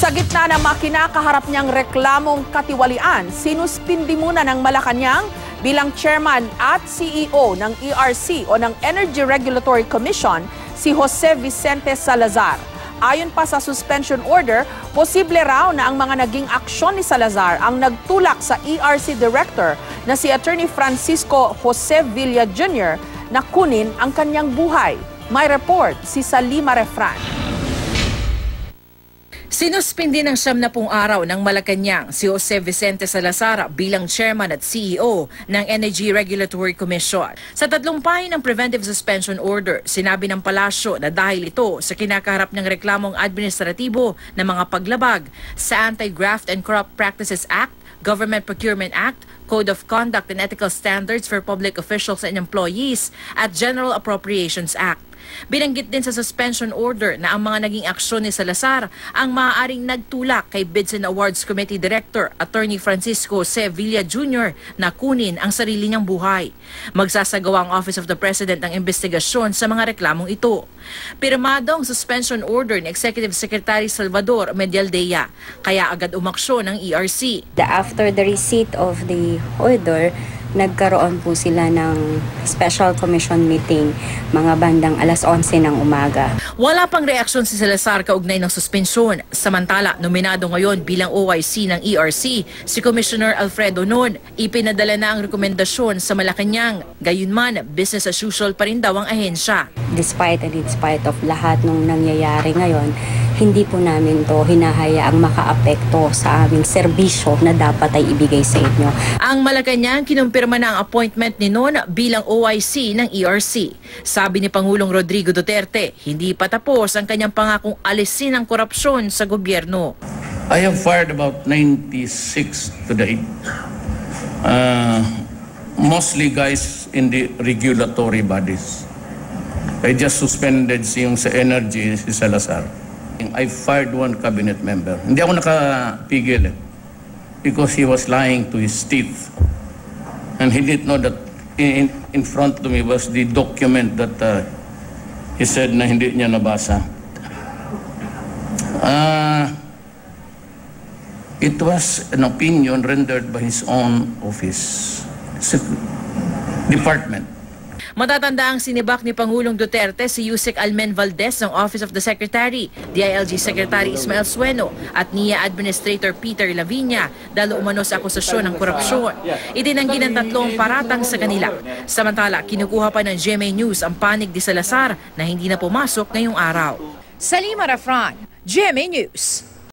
Sa gitna ng makinakaharap niyang reklamong katiwalian, sinuspindi muna ng Malacanang bilang chairman at CEO ng ERC o ng Energy Regulatory Commission si Jose Vicente Salazar. Ayon pa sa suspension order, posible raw na ang mga naging aksyon ni Salazar ang nagtulak sa ERC Director na si Attorney Francisco Jose Villa Jr. na kunin ang kanyang buhay. May report si Salima Refran. Sinuspindi ng 70 araw ng Malacanang si Jose Vicente Salazar bilang chairman at CEO ng Energy Regulatory Commission. Sa 3 pahina ng preventive suspension order, sinabi ng palasyo na dahil ito sa kinakaharap ng reklamong administratibo ng mga paglabag sa Anti-Graft and Corrupt Practices Act, Government Procurement Act, Code of Conduct and Ethical Standards for Public Officials and Employees at General Appropriations Act. Binanggit din sa suspension order na ang mga naging aksyon ni Salazar ang maaaring nagtulak kay Bids and Awards Committee Director Attorney Francisco C. Villa Jr. na kunin ang sarili niyang buhay. Magsasagawa ang Office of the President ng investigasyon sa mga reklamong ito. Pirmado ang suspension order ni Executive Secretary Salvador Medialdea, kaya agad umaksyon ng ERC. After the receipt of the order, nagkaroon po sila ng special commission meeting mga bandang 11:00 ng umaga. Wala pang reaksyon si Salazar kaugnay ng suspensyon. Samantala, nominado ngayon bilang OIC ng ERC si Commissioner Alfredo Non. Ipinadala na ang rekomendasyon sa Malacanang. Gayunman, business as usual pa rin daw ang ahensya. Despite and in spite of lahat ng nangyayari ngayon, hindi po namin to hinahayaang makaapekto sa aming serbisyo na dapat ay ibigay sa inyo. Ang Malacanang kinumpirma na ang appointment ni Non bilang OIC ng ERC. Sabi ni Pangulong Rodrigo Duterte, hindi pa tapos ang kanyang pangakong alisin ang korupsyon sa gobyerno. I have fired about 96 to date. Mostly guys in the regulatory bodies. I just suspended yung sa energy si Salazar. I fired one cabinet member. Hindi ako nakapigil because he was lying to his teeth. And he didn't know that in front of me was the document that he said na hindi niya nabasa. It was an opinion rendered by his own office, department. Matatanda ang sinibak ni Pangulong Duterte si Yusek Almen Valdez ng Office of the Secretary, DILG Secretary Ismael Sueno at NIA Administrator Peter Lavinia dahil umano sa akusasyon ng korupsyon. Itinanggi ng 3 paratang sa kanila. Samantala, kinukuha pa ng GMA News ang panig ni Salazar na hindi na pumasok ngayong araw. Salima Refran, GMA News.